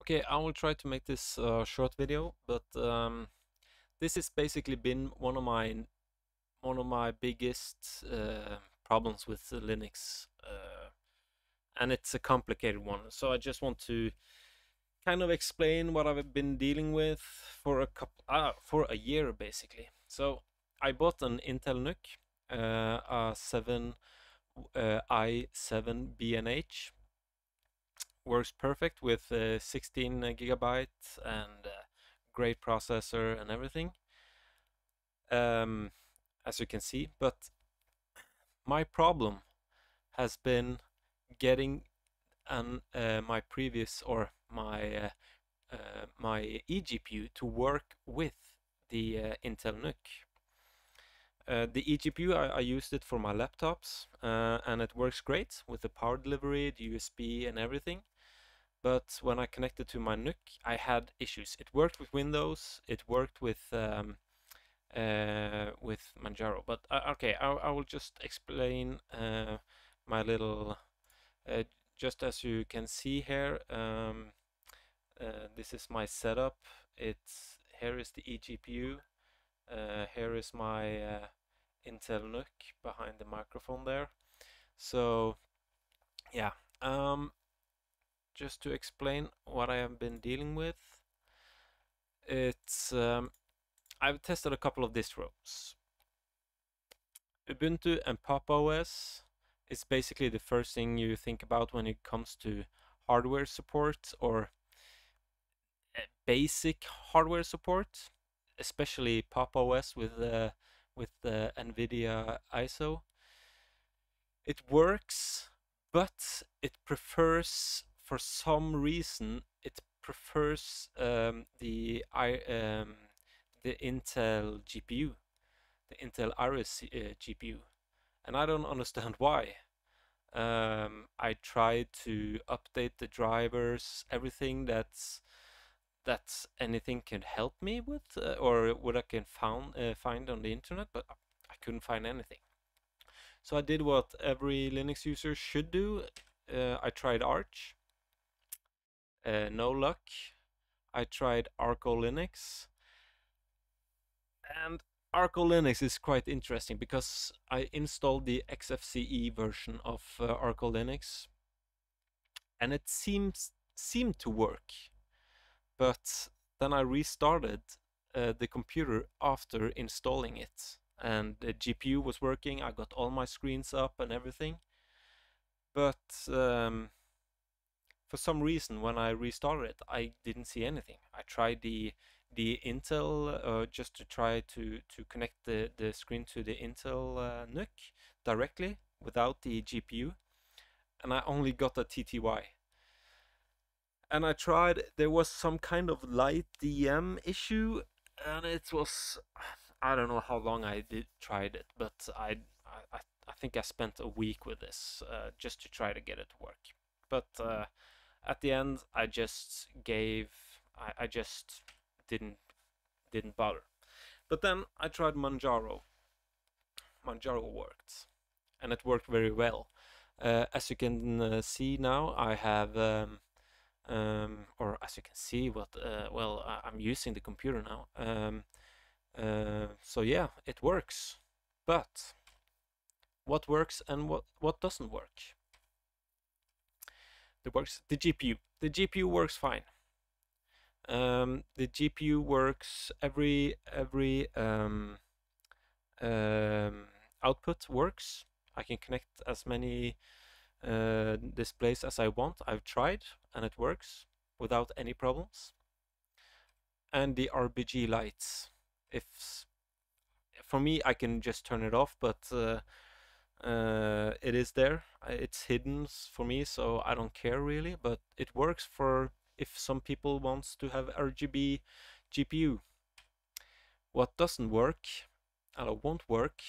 Okay, I will try to make this short video, but this has basically been one of my biggest problems with Linux, and it's a complicated one. So I just want to kind of explain what I've been dealing with for a year basically. So I bought an Intel NUC, a 7 i7 BNH. Works perfect with 16 gigabytes and great processor and everything, um, as you can see. But my problem has been getting my previous or my eGPU to work with the Intel NUC. The eGPU, I used it for my laptops, and it works great with the power delivery, the USB, and everything. But when I connected to my NUC, I had issues. It worked with Windows, it worked with Manjaro. But okay, I will just explain my little. Just as you can see here, this is my setup. Here is the eGPU. Here is my Intel NUC behind the microphone there. So yeah. Just to explain what I have been dealing with, it's I've tested a couple of distros. Ubuntu and Pop! OS is basically the first thing you think about when it comes to hardware support or basic hardware support, especially Pop! OS with the NVIDIA ISO. It works, but it prefers, for some reason, it prefers the Intel GPU, the Intel Iris GPU, and I don't understand why. I tried to update the drivers, everything that's anything can help me with, or what I can find on the internet, but I couldn't find anything. So I did what every Linux user should do. I tried Arch, no luck. I tried Arco Linux, and Arco Linux is quite interesting because I installed the XFCE version of Arco Linux, and it seemed to work. But then I restarted the computer after installing it, and the GPU was working. I got all my screens up and everything. But for some reason, when I restarted it, I didn't see anything. I tried the Intel just to try to connect the screen to the Intel NUC directly without the GPU, and I only got a TTY. And I tried, there was some kind of light DM issue, and it was, I don't know how long I tried it, but I think I spent a week with this just to try to get it to work. But at the end, I just gave, I just didn't bother. But then I tried Manjaro. Manjaro worked, and it worked very well. As you can see now, I have or as you can see, I'm using the computer now. So yeah, it works. But what works and what doesn't work? The GPU. The GPU works fine. The GPU works every output works. I can connect as many displays as I want. I've tried and it works without any problems. And the RGB lights, if for me I can just turn it off, but it is there. It's hidden for me, so I don't care really. But it works for if some people wants to have RGB GPU. What doesn't work, and won't work,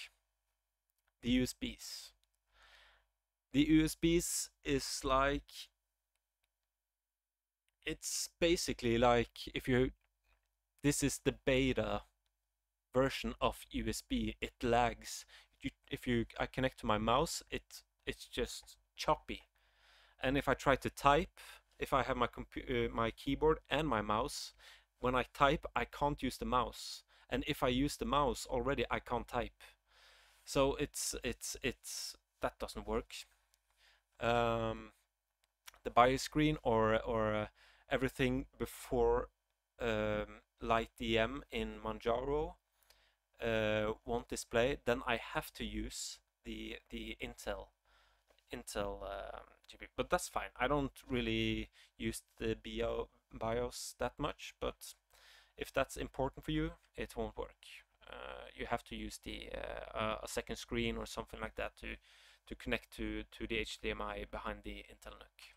the USBs. The USBs is like, it's basically like this is the beta version of USB. It lags. If I connect to my mouse, it's just choppy. And if I try to type, if I have my keyboard and my mouse, when I type, I can't use the mouse, and if I use the mouse already, I can't type. So it's that doesn't work. Um, the BIOS screen or everything before Light DM in Manjaro won't display, then I have to use the Intel GPU. But that's fine. I don't really use the BIOS that much, but if that's important for you, it won't work. You have to use a second screen or something like that to connect to the HDMI behind the Intel NUC.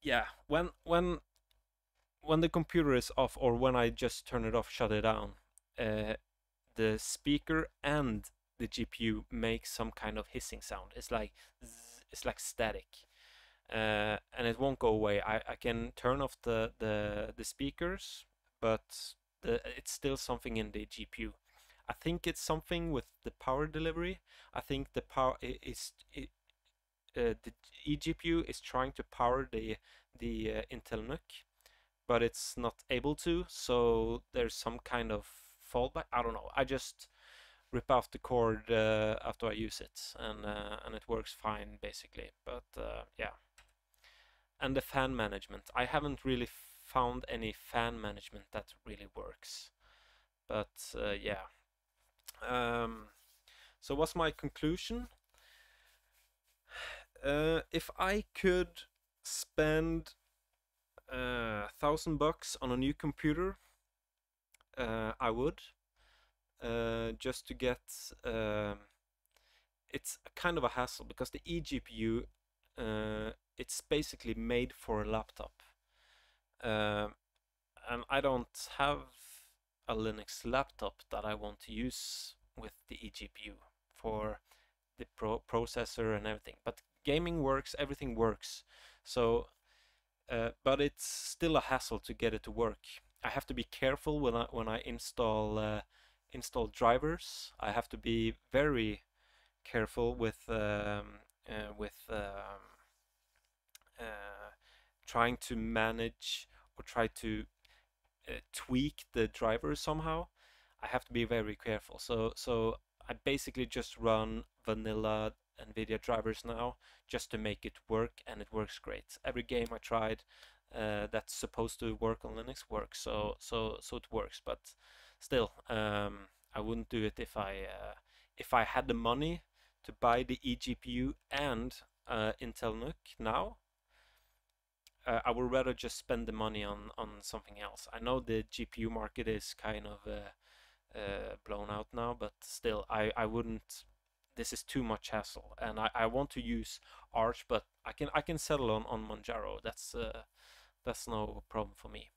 Yeah, when the computer is off, or when I just turn it off, shut it down, uh, the speaker and the GPU make some kind of hissing sound. It's like it's like static, and it won't go away. I can turn off the speakers, but it's still something in the GPU. I think it's something with the power delivery. I think the power is the eGPU is trying to power the Intel NUC, but it's not able to. So there's some kind of fallback. I don't know. I just rip off the cord after I use it, and it works fine basically. But yeah, and the fan management. I haven't really found any fan management that really works. But yeah. So what's my conclusion? If I could spend $1,000 on a new computer, I would. Just to get it's kind of a hassle because the eGPU it's basically made for a laptop, and I don't have a Linux laptop that I want to use with the eGPU for the processor and everything. But gaming works, everything works. So, but it's still a hassle to get it to work. I have to be careful when I install drivers. I have to be very careful with trying to manage or try to tweak the driver somehow. I have to be very careful. So I basically just run vanilla NVIDIA drivers now just to make it work, and it works great. Every game I tried that's supposed to work on Linux works, so it works. But still, I wouldn't do it if I had the money to buy the eGPU and Intel NUC now. I would rather just spend the money on something else. I know the GPU market is kind of blown out now, but still, I wouldn't. This is too much hassle, and I want to use Arch, but I can settle on Manjaro. That's no problem for me.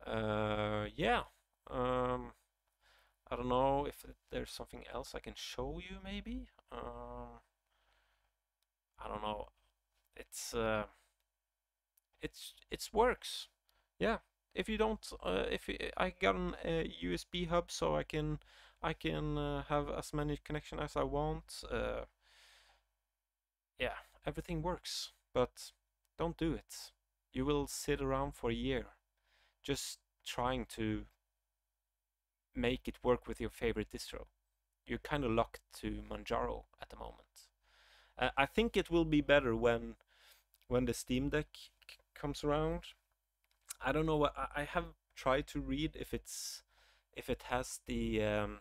Yeah. I don't know if there's something else I can show you. Maybe. I don't know. It's it works. Yeah. If you don't, if I got an USB hub, so I can have as many connection as I want. Yeah, everything works. But don't do it. You will sit around for a year just trying to make it work with your favorite distro. You're kind of locked to Manjaro at the moment. I think it will be better when the Steam Deck comes around. I don't know what I have tried to read if it has the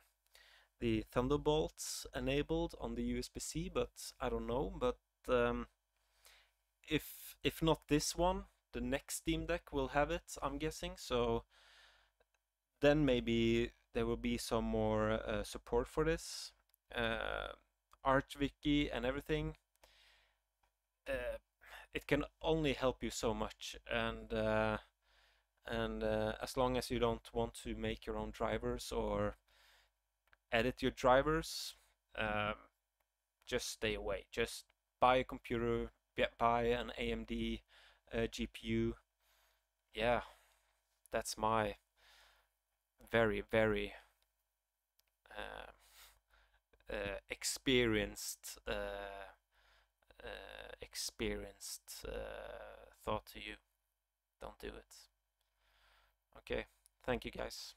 Thunderbolts enabled on the USB-C, but I don't know. But um, if not this one, the next Steam Deck will have it, I'm guessing. So then maybe there will be some more support for this. ArchWiki and everything. It can only help you so much, and as long as you don't want to make your own drivers or edit your drivers, um, just stay away. Just buy a computer, buy an AMD GPU. Yeah, that's my very, very experienced experienced thought to you. Don't do it. Okay, thank you guys.